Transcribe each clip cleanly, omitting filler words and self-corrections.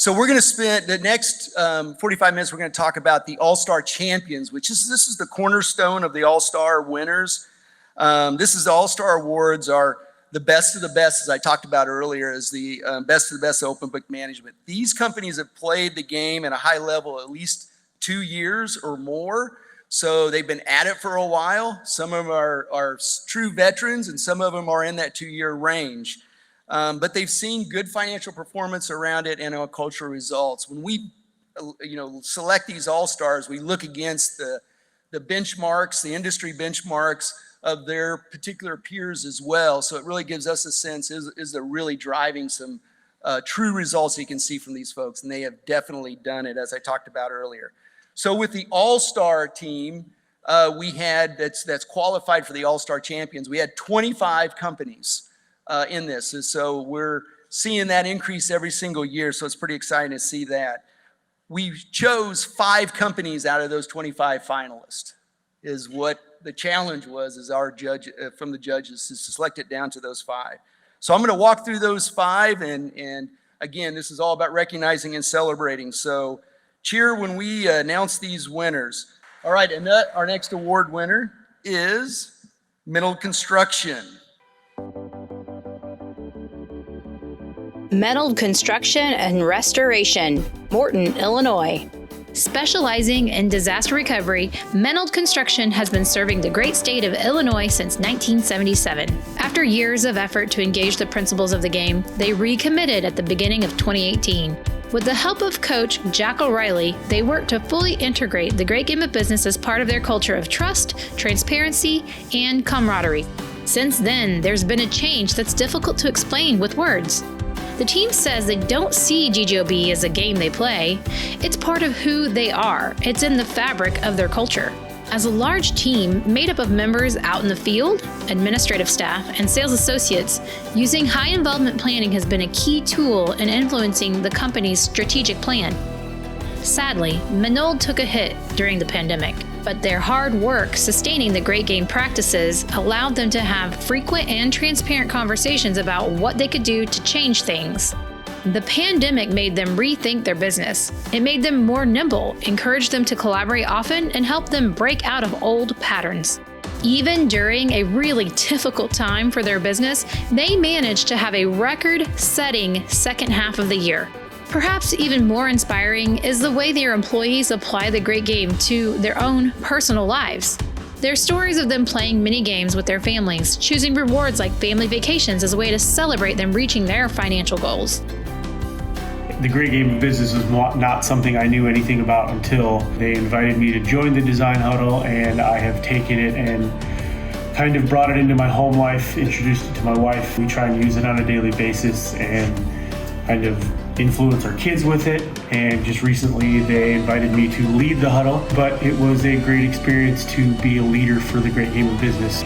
So we're going to spend the next 45 minutes, we're going to talk about the All-Star Champions, this is the cornerstone of the All-Star winners. This is the All-Star Awards are the best of the best, as I talked about earlier, is the best of the best open book management. These companies have played the game at a high level at least 2 years or more. So they've been at it for a while. Some of them are true veterans, and some of them are in that 2-year range. But they've seen good financial performance around it and cultural results. When we select these all-stars, we look against the benchmarks, the industry benchmarks of their particular peers as well. So it really gives us a sense, is they're really driving some true results you can see from these folks, and they have definitely done it, as I talked about earlier. So with the all-star team, we had, that's qualified for the all-star champions, we had 25 companies in this. And so we're seeing that increase every single year. So it's pretty exciting to see that. We chose 5 companies out of those 25 finalists is what the challenge was, is our judge from the judges to select it down to those 5. So I'm going to walk through those 5. And again, this is all about recognizing and celebrating. So cheer when we announce these winners. All right, and our next award winner is Menold Construction. Menold Construction and Restoration, Morton, Illinois. Specializing in disaster recovery, Menold Construction has been serving the great state of Illinois since 1977. After years of effort to engage the principles of the game, they recommitted at the beginning of 2018. With the help of coach Jack O'Reilly, they worked to fully integrate the great game of business as part of their culture of trust, transparency, and camaraderie. Since then, there's been a change that's difficult to explain with words. The team says they don't see GGOB as a game they play. It's part of who they are. It's in the fabric of their culture. As a large team made up of members out in the field, administrative staff, and sales associates, using high involvement planning has been a key tool in influencing the company's strategic plan. Sadly, Menold took a hit during the pandemic, but their hard work sustaining the great game practices allowed them to have frequent and transparent conversations about what they could do to change things. The pandemic made them rethink their business. It made them more nimble, encouraged them to collaborate often, and helped them break out of old patterns. Even during a really difficult time for their business, they managed to have a record-setting second half of the year. Perhaps even more inspiring is the way their employees apply the great game to their own personal lives. Their stories of them playing mini games with their families, choosing rewards like family vacations as a way to celebrate them reaching their financial goals. The great game of business was not something I knew anything about until they invited me to join the design huddle, and I have taken it and kind of brought it into my home life, introduced it to my wife. We try and use it on a daily basis and kind of influence our kids with it. And just recently they invited me to lead the huddle, but it was a great experience to be a leader for the great game of business.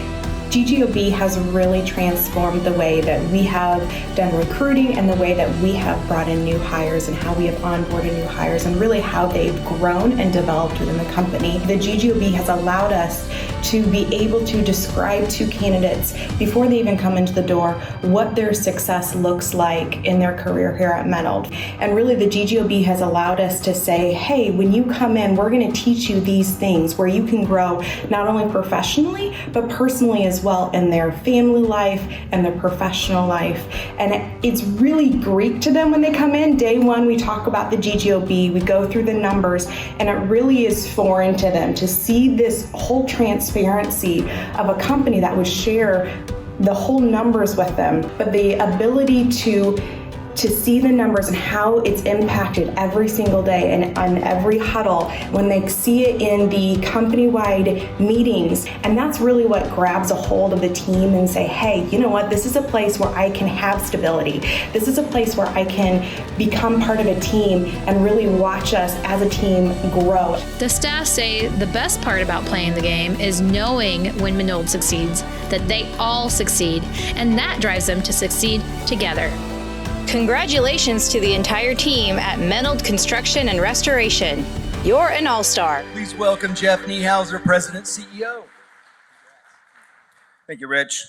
GGOB has really transformed the way that we have done recruiting and the way that we have brought in new hires and how we have onboarded new hires and really how they've grown and developed within the company. The GGOB has allowed us to be able to describe to candidates before they even come into the door what their success looks like in their career here at Menold. And really the GGOB has allowed us to say, hey, when you come in, we're going to teach you these things where you can grow not only professionally, but personally as well in their family life and their professional life. And it's really Greek to them when they come in. Day one, we talk about the GGOB, we go through the numbers, and it really is foreign to them to see this whole transparency of a company that would share the whole numbers with them, but the ability to see the numbers and how it's impacted every single day and on every huddle, when they see it in the company-wide meetings. And that's really what grabs a hold of the team and say, hey, you know what, this is a place where I can have stability. This is a place where I can become part of a team and really watch us as a team grow. The staff say the best part about playing the game is knowing when Menold succeeds, that they all succeed, and that drives them to succeed together. Congratulations to the entire team at Menold Construction and Restoration. You're an all-star. Please welcome Jeff Niehauser, President, CEO. Thank you, Rich.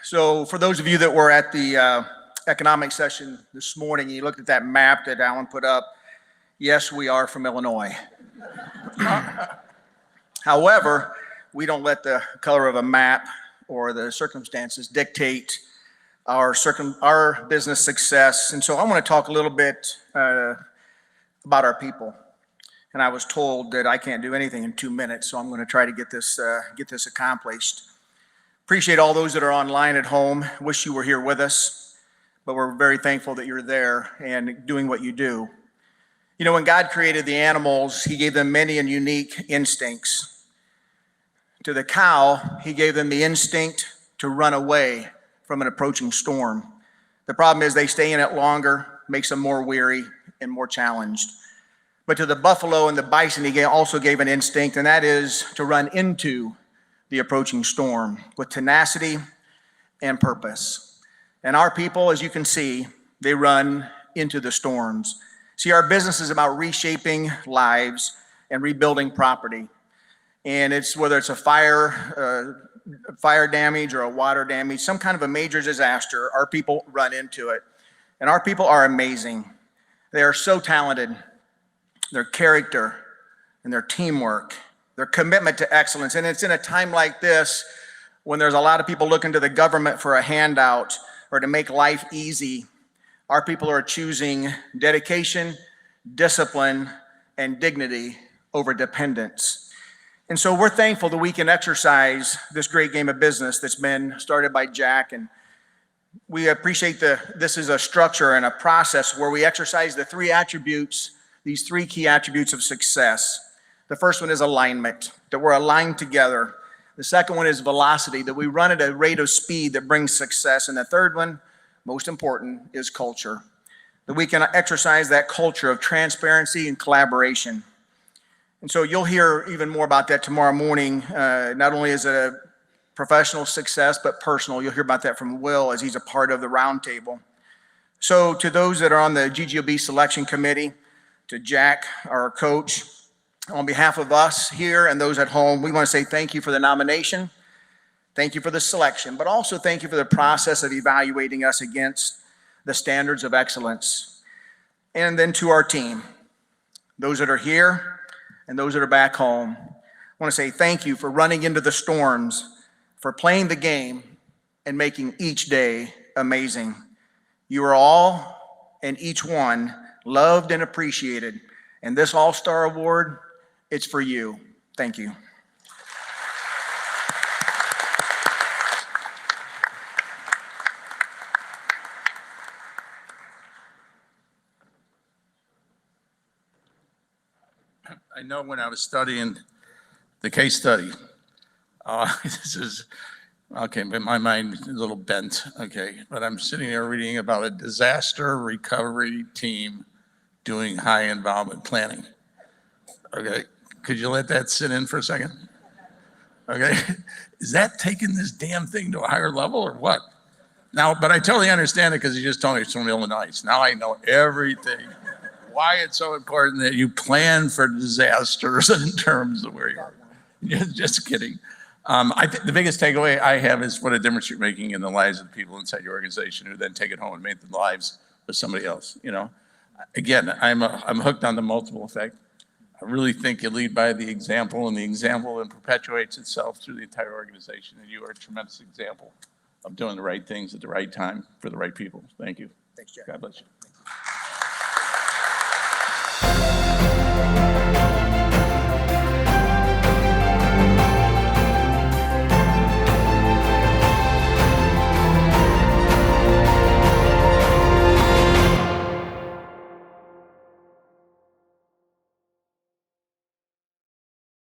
So for those of you that were at the economic session this morning, you looked at that map that Alan put up. Yes, we are from Illinois. However, we don't let the color of a map or the circumstances dictate our business success. And so I want to talk a little bit about our people. And I was told that I can't do anything in 2 minutes, so I'm going to try to get this accomplished. Appreciate all those that are online at home. Wish you were here with us, but we're very thankful that you're there and doing what you do. You know, when God created the animals, he gave them many and unique instincts. To the cow, he gave them the instinct to run away from an approaching storm. The problem is they stay in it longer, makes them more weary and more challenged. But to the buffalo and the bison, he also gave an instinct, and that is to run into the approaching storm with tenacity and purpose. And our people, as you can see, they run into the storms. See, our business is about reshaping lives and rebuilding property. And it's whether it's a fire damage or a water damage, some kind of a major disaster, our people run into it. And our people are amazing. They are so talented. Their character and their teamwork, their commitment to excellence. And it's in a time like this when there's a lot of people looking to the government for a handout or to make life easy. Our people are choosing dedication, discipline, and dignity over dependence. And so we're thankful that we can exercise this great game of business that's been started by Jack. And we appreciate this is a structure and a process where we exercise the three attributes, these three key attributes of success. The first one is alignment, that we're aligned together. The second one is velocity, that we run at a rate of speed that brings success. And the third one, most important, is culture, that we can exercise that culture of transparency and collaboration. And so you'll hear even more about that tomorrow morning. Not only is it a professional success, but personal. You'll hear about that from Will as he's a part of the roundtable. So to those that are on the GGOB selection committee, to Jack, our coach, on behalf of us here and those at home, we want to say thank you for the nomination. Thank you for the selection, but also thank you for the process of evaluating us against the standards of excellence. And then to our team, those that are here and those that are back home, I want to say thank you for running into the storms, for playing the game and making each day amazing. You are all and each one loved and appreciated. And this All-Star Award, it's for you. Thank you. I know when I was studying the case study, this is, okay, but my mind is a little bent, okay, but I'm sitting here reading about a disaster recovery team doing high involvement planning. Okay, could you let that sit in for a second? Okay, is that taking this damn thing to a higher level or what? Now, but I totally understand it because you just told me it's from Illinois. Now I know everything. Why it's so important that you plan for disasters in terms of where you are. Just kidding. I think the biggest takeaway I have is what a difference you're making in the lives of the people inside your organization who then take it home and make the lives of somebody else. You know, again, I'm hooked on the multiple effect. I really think you lead by the example, and the example then perpetuates itself through the entire organization. And you are a tremendous example of doing the right things at the right time for the right people. Thank you. Thanks, Jeff. God bless you.